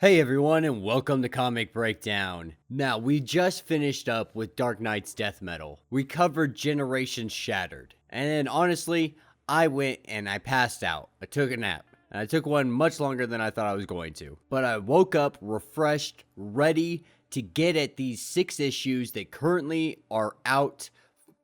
Hey everyone, and welcome to Comic Breakdown. Now, we just finished up with Dark Knight's Death Metal. We covered Generations Shattered. And then, honestly, I went and I passed out. I took a nap. And I took one much longer than I thought I was going to. But I woke up refreshed, ready to get at these 6 issues that currently are out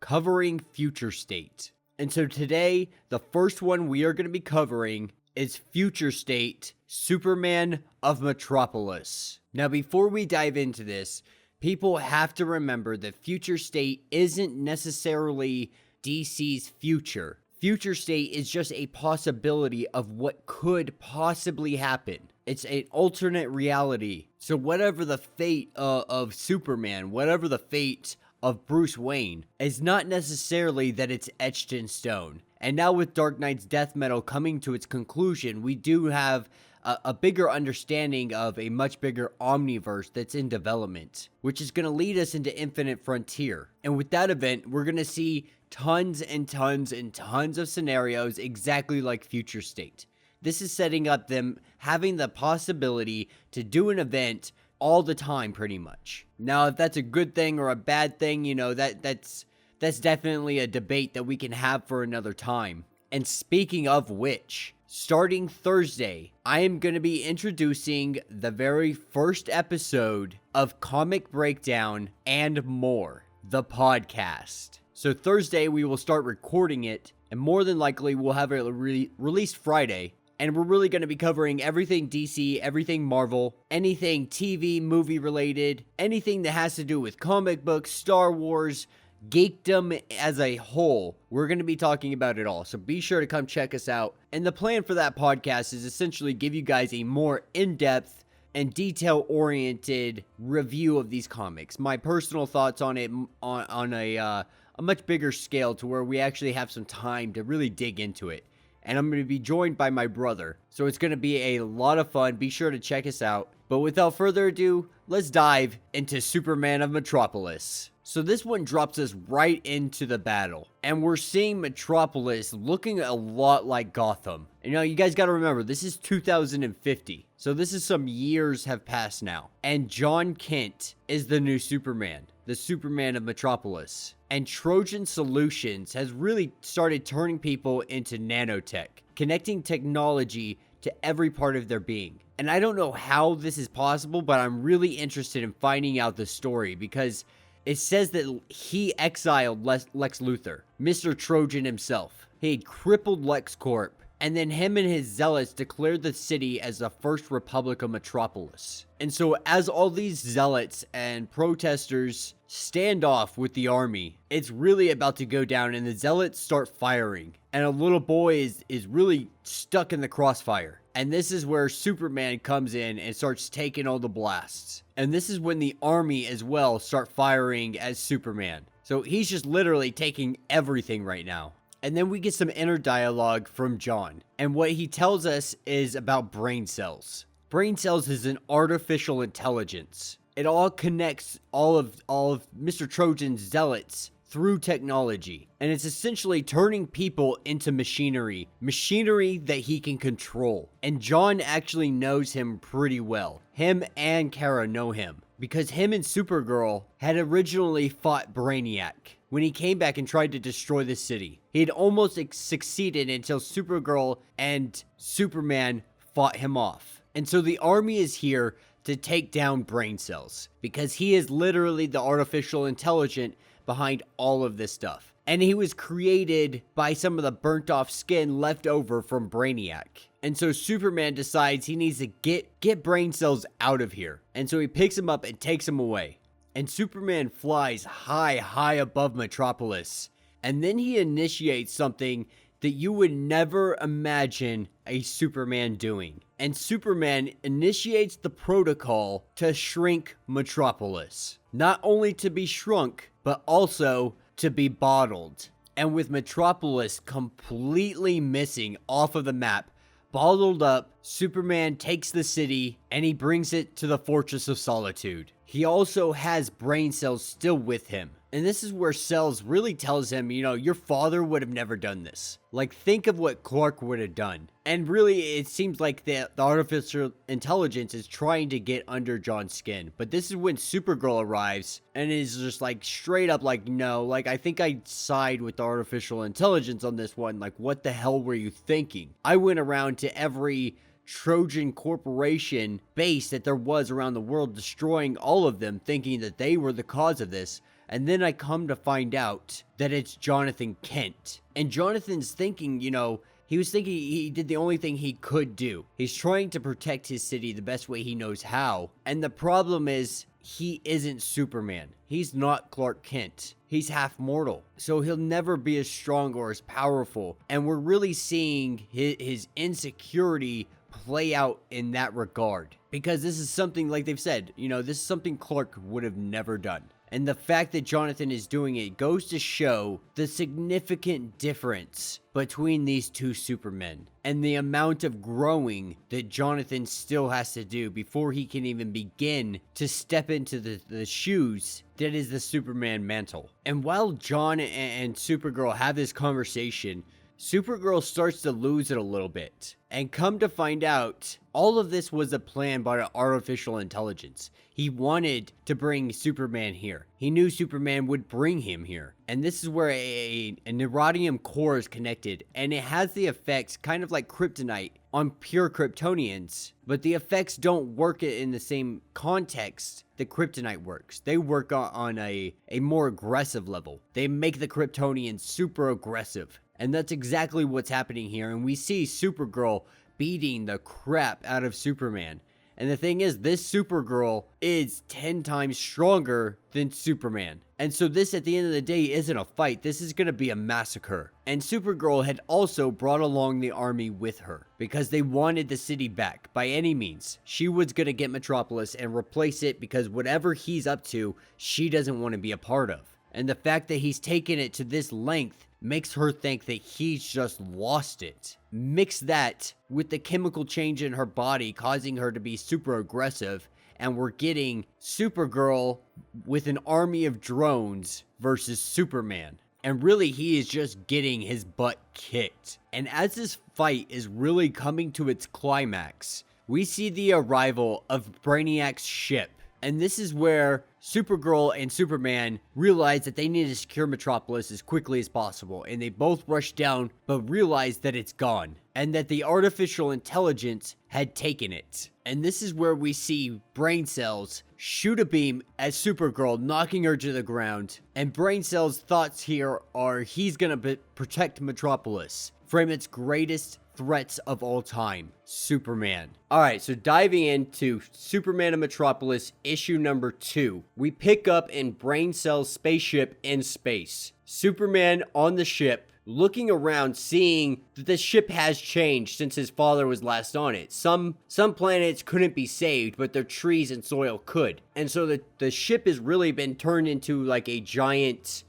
covering Future State. And so today, the first one we are going to be covering is Future State, Superman of Metropolis. Now, before we dive into this, people have to remember that Future State isn't necessarily DC's future. Future State is just a possibility of what could possibly happen. It's an alternate reality. So whatever the fate of Superman, whatever the fate of Bruce Wayne, is not necessarily that it's etched in stone. And now with Dark Knight's Death Metal coming to its conclusion, we do have a bigger understanding of a much bigger omniverse that's in development, which is going to lead us into Infinite Frontier. And with that event, we're going to see tons and tons and tons of scenarios exactly like Future State. This is setting up them having the possibility to do an event all the time, pretty much. Now, if that's a good thing or a bad thing, you know, that's definitely a debate that we can have for another time. And speaking of which, starting Thursday, I am going to be introducing the very first episode of Comic Breakdown and More, the podcast. So Thursday, we will start recording it, and more than likely, we'll have it released Friday. And we're really going to be covering everything DC, everything Marvel, anything TV, movie related, anything that has to do with comic books, Star Wars, geekdom as a whole. We're going to be talking about it all, so be sure to come check us out. And the plan for that podcast is essentially give you guys a more in-depth and detail-oriented review of these comics. My personal thoughts on it on a much bigger scale, to where we actually have some time to really dig into it. And I'm going to be joined by my brother, so it's going to be a lot of fun. Be sure to check us out. But without further ado, let's dive into Superman of Metropolis. So this one drops us right into the battle, and we're seeing Metropolis looking a lot like Gotham. And, you guys got to remember, this is 2050, so this is some years have passed now. And John Kent is the new Superman, the Superman of Metropolis. And Trojan Solutions has really started turning people into nanotech, connecting technology to every part of their being. And I don't know how this is possible, but I'm really interested in finding out the story, because it says that he exiled Lex Luthor, Mr. Trojan himself. He had crippled LexCorp, and then him and his zealots declared the city as the first Republic of Metropolis. And so as all these zealots and protesters stand off with the army, it's really about to go down, and the zealots start firing. And a little boy is really stuck in the crossfire. And this is where Superman comes in and starts taking all the blasts. And this is when the army as well start firing as Superman. So he's just literally taking everything right now. And then we get some inner dialogue from John. And what he tells us is about Braincells. Braincells is an artificial intelligence. It all connects all of Mr. Trojan's zealots through technology. And it's essentially turning people into machinery that he can control. And John actually knows him pretty well. Him and Kara know him, because him and Supergirl had originally fought Brainiac when he came back and tried to destroy the city. He had almost succeeded until Supergirl and Superman fought him off. And so the army is here to take down Braincells, because he is literally the artificial intelligence behind all of this stuff. And he was created by some of the burnt off skin left over from Brainiac. And so Superman decides he needs to get Braincells out of here. And so he picks him up and takes him away. And Superman flies high above Metropolis. And then he initiates something that you would never imagine a Superman doing. And Superman initiates the protocol to shrink Metropolis. Not only to be shrunk, but also to be bottled. And with Metropolis completely missing off of the map, bottled up, Superman takes the city and he brings it to the Fortress of Solitude. He also has Braincells still with him. And this is where Cells really tells him, your father would have never done this. Like, think of what Clark would have done. And really, it seems like the artificial intelligence is trying to get under John's skin. But this is when Supergirl arrives and is just like straight up like, no, like, I think I'd side with the artificial intelligence on this one. Like, what the hell were you thinking? I went around to every Trojan corporation base that there was around the world, destroying all of them, thinking that they were the cause of this. And then I come to find out that it's Jonathan Kent. And Jonathan's thinking, he was thinking he did the only thing he could do. He's trying to protect his city the best way he knows how. And the problem is, he isn't Superman. He's not Clark Kent. He's half mortal. So he'll never be as strong or as powerful. And we're really seeing his insecurity play out in that regard. Because this is something, like they've said, this is something Clark would have never done. And the fact that Jonathan is doing it goes to show the significant difference between these two Supermen and the amount of growing that Jonathan still has to do before he can even begin to step into the shoes that is the Superman mantle. And while John and Supergirl have this conversation, Supergirl starts to lose it a little bit. And come to find out, all of this was a plan by an artificial intelligence. He wanted to bring Superman here. He knew Superman would bring him here. And this is where a neuronium core is connected. And it has the effects kind of like kryptonite on pure Kryptonians. But the effects don't work in the same context that kryptonite works. They work on a more aggressive level. They make the Kryptonians super aggressive. And that's exactly what's happening here. And we see Supergirl beating the crap out of Superman. And the thing is, this Supergirl is 10 times stronger than Superman. And so this, at the end of the day, isn't a fight. This is going to be a massacre. And Supergirl had also brought along the army with her because they wanted the city back by any means. She was going to get Metropolis and replace it because whatever he's up to, she doesn't want to be a part of. And the fact that he's taken it to this length makes her think that he's just lost it. Mix that with the chemical change in her body causing her to be super aggressive, and we're getting Supergirl with an army of drones versus Superman. And really, he is just getting his butt kicked. And as this fight is really coming to its climax, we see the arrival of Brainiac'S ship. And this is where Supergirl and Superman realize that they need to secure Metropolis as quickly as possible. And they both rush down, but realize that it's gone. And that the artificial intelligence had taken it. And this is where we see Braincells shoot a beam at Supergirl, knocking her to the ground. And Braincells' thoughts here are he's gonna protect Metropolis from its greatest threats of all time, Superman. Alright, so diving into Superman and Metropolis issue number 2. We pick up in Braincells' spaceship in space. Superman on the ship, looking around, seeing that the ship has changed since his father was last on it. Some planets couldn't be saved, but their trees and soil could. And so the ship has really been turned into like a giant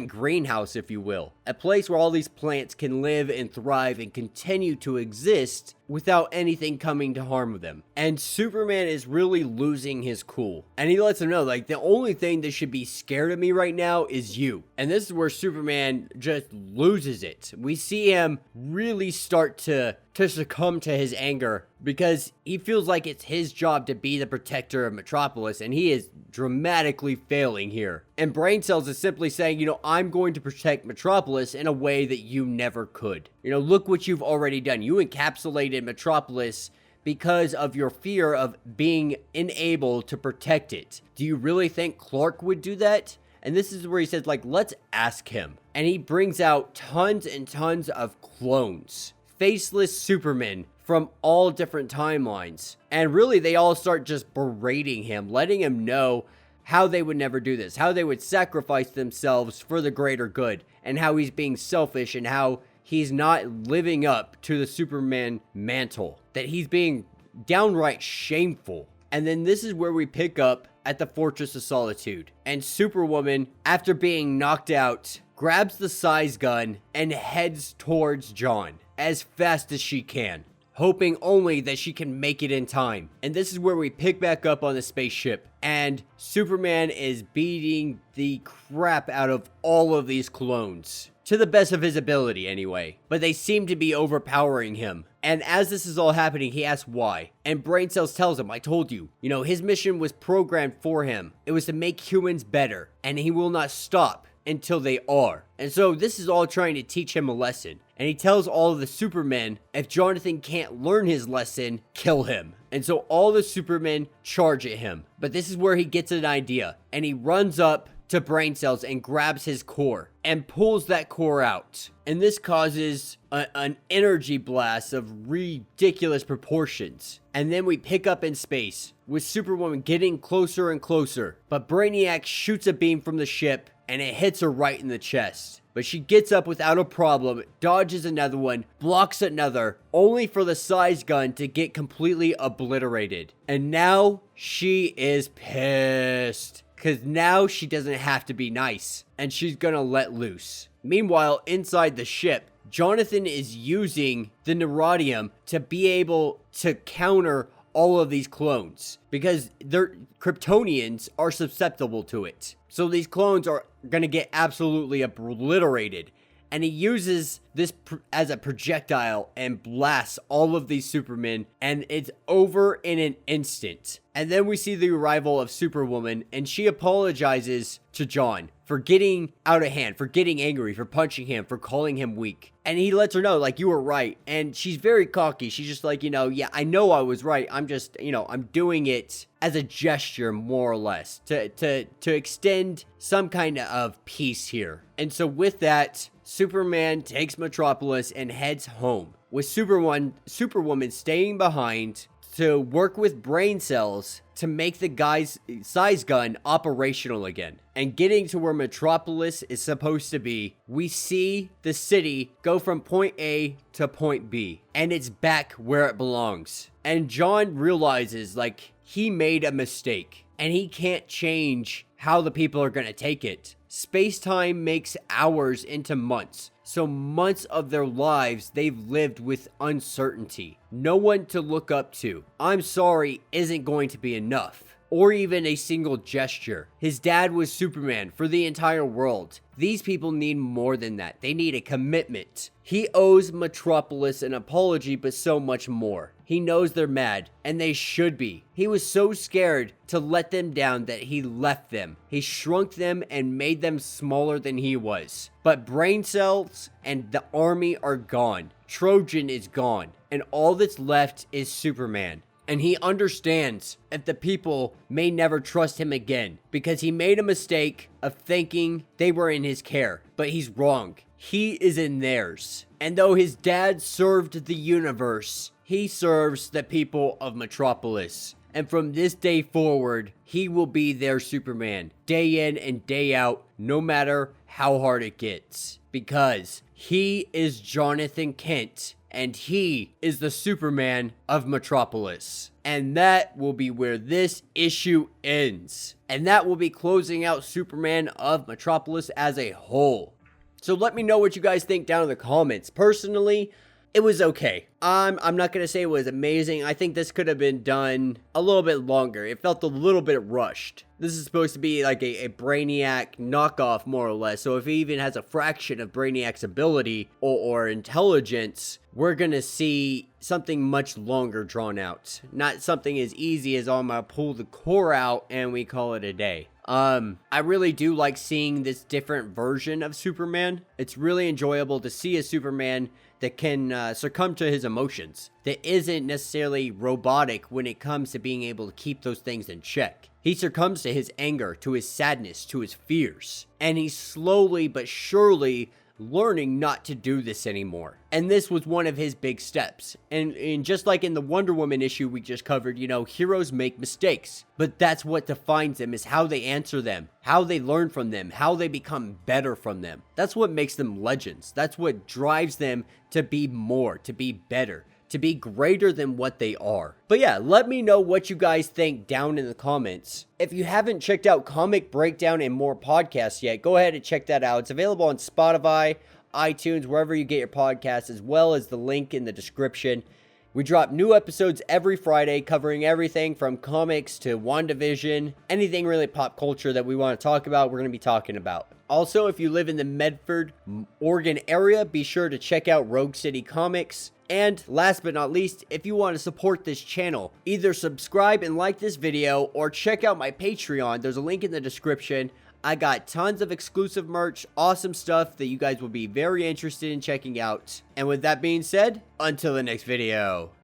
greenhouse, if you will. A place where all these plants can live and thrive and continue to exist without anything coming to harm them. And Superman is really losing his cool. And he lets them know, like, the only thing that should be scared of me right now is you. And this is where Superman just loses it. We see him really start to succumb to his anger because he feels like it's his job to be the protector of Metropolis, and he is dramatically failing here. And Braincells is simply saying, I'm going to protect Metropolis in a way that you never could. Look what you've already done. You encapsulated Metropolis because of your fear of being unable to protect it. Do you really think Clark would do that? And this is where he says, let's ask him. And he brings out tons and tons of clones. Faceless Supermen from all different timelines. And really, they all start just berating him, letting him know how they would never do this, how they would sacrifice themselves for the greater good, and how he's being selfish and how he's not living up to the Superman mantle, that he's being downright shameful. And then this is where we pick up at the Fortress of Solitude. And Superwoman, after being knocked out, grabs the size gun and heads towards John as fast as she can. hoping only that she can make it in time. And this is where we pick back up on the spaceship, and Superman is beating the crap out of all of these clones. To the best of his ability, anyway. But they seem to be overpowering him. And as this is all happening, he asks why. And Braincells tells him, I told you. His mission was programmed for him. It was to make humans better. And he will not stop until they are. And so this is all trying to teach him a lesson. And he tells all of the Supermen, if Jonathan can't learn his lesson, kill him. And so all the Supermen charge at him. But this is where he gets an idea. And he runs up to Braincells and grabs his core and pulls that core out. And this causes an energy blast of ridiculous proportions. And then we pick up in space with Superwoman getting closer and closer. But Brainiac shoots a beam from the ship and it hits her right in the chest. But she gets up without a problem, dodges another one, blocks another, only for the size gun to get completely obliterated. And now she is pissed. Because now she doesn't have to be nice, and she's gonna let loose. Meanwhile, inside the ship, Jonathan is using the Neurodium to be able to counter all of these clones. Because their Kryptonians are susceptible to it. So these clones are gonna get absolutely obliterated. And he uses this as a projectile and blasts all of these Supermen, and it's over in an instant. And then we see the arrival of Superwoman, and she apologizes to John for getting out of hand, for getting angry, for punching him, for calling him weak. And he lets her know, like, you were right. And she's very cocky. She's just like, yeah, I know I was right. I'm just, I'm doing it as a gesture, more or less, to extend some kind of peace here. And so with that, Superman takes Metropolis and heads home, with Superwoman staying behind to work with Braincells to make the guy's size gun operational again. And getting to where Metropolis is supposed to be, we see the city go from point A to point B, and it's back where it belongs. And John realizes, like, he made a mistake, and he can't change how the people are going to take it. Space-time makes hours into months. So months of their lives they've lived with uncertainty. No one to look up to. I'm sorry isn't going to be enough. Or even a single gesture. His dad was Superman for the entire world. These people need more than that. They need a commitment. He owes Metropolis an apology, but so much more. He knows they're mad, and they should be. He was so scared to let them down that he left them. He shrunk them and made them smaller than he was. But Braincells and the army are gone. Trojan is gone. And all that's left is Superman. And he understands if the people may never trust him again, because he made a mistake of thinking they were in his care. But he's wrong. He is in theirs. And though his dad served the universe, he serves the people of Metropolis. And from this day forward, he will be their Superman, day in and day out, no matter how hard it gets. Because he is Jonathan Kent, and he is the Superman of Metropolis. And that will be where this issue ends. And that will be closing out Superman of Metropolis as a whole. So let me know what you guys think down in the comments. Personally, it was okay. I'm not going to say it was amazing. I think this could have been done a little bit longer. It felt a little bit rushed. This is supposed to be like a Brainiac knockoff, more or less. So if he even has a fraction of Brainiac's ability or intelligence, we're going to see something much longer drawn out. Not something as easy as, I'm going to pull the core out and we call it a day. I really do like seeing this different version of Superman. It's really enjoyable to see a Superman that can succumb to his emotions, that isn't necessarily robotic when it comes to being able to keep those things in check. He succumbs to his anger, to his sadness, to his fears, and he's slowly but surely learning not to do this anymore. And this was one of his big steps. And just like in the Wonder Woman issue we just covered, heroes make mistakes. But that's what defines them, is how they answer them, how they learn from them, how they become better from them. That's what makes them legends. That's what drives them to be more, to be better, to be greater than what they are. But yeah, let me know what you guys think down in the comments. If you haven't checked out Comic Breakdown and More podcasts yet, go ahead and check that out. It's available on Spotify, iTunes, wherever you get your podcasts, as well as the link in the description. We drop new episodes every Friday covering everything from comics to WandaVision, anything really pop culture that we want to talk about, we're going to be talking about. Also, if you live in the Medford, Oregon area, be sure to check out Rogue City Comics. And last but not least, if you want to support this channel, either subscribe and like this video or check out my Patreon. There's a link in the description. I got tons of exclusive merch, awesome stuff that you guys will be very interested in checking out. And with that being said, until the next video.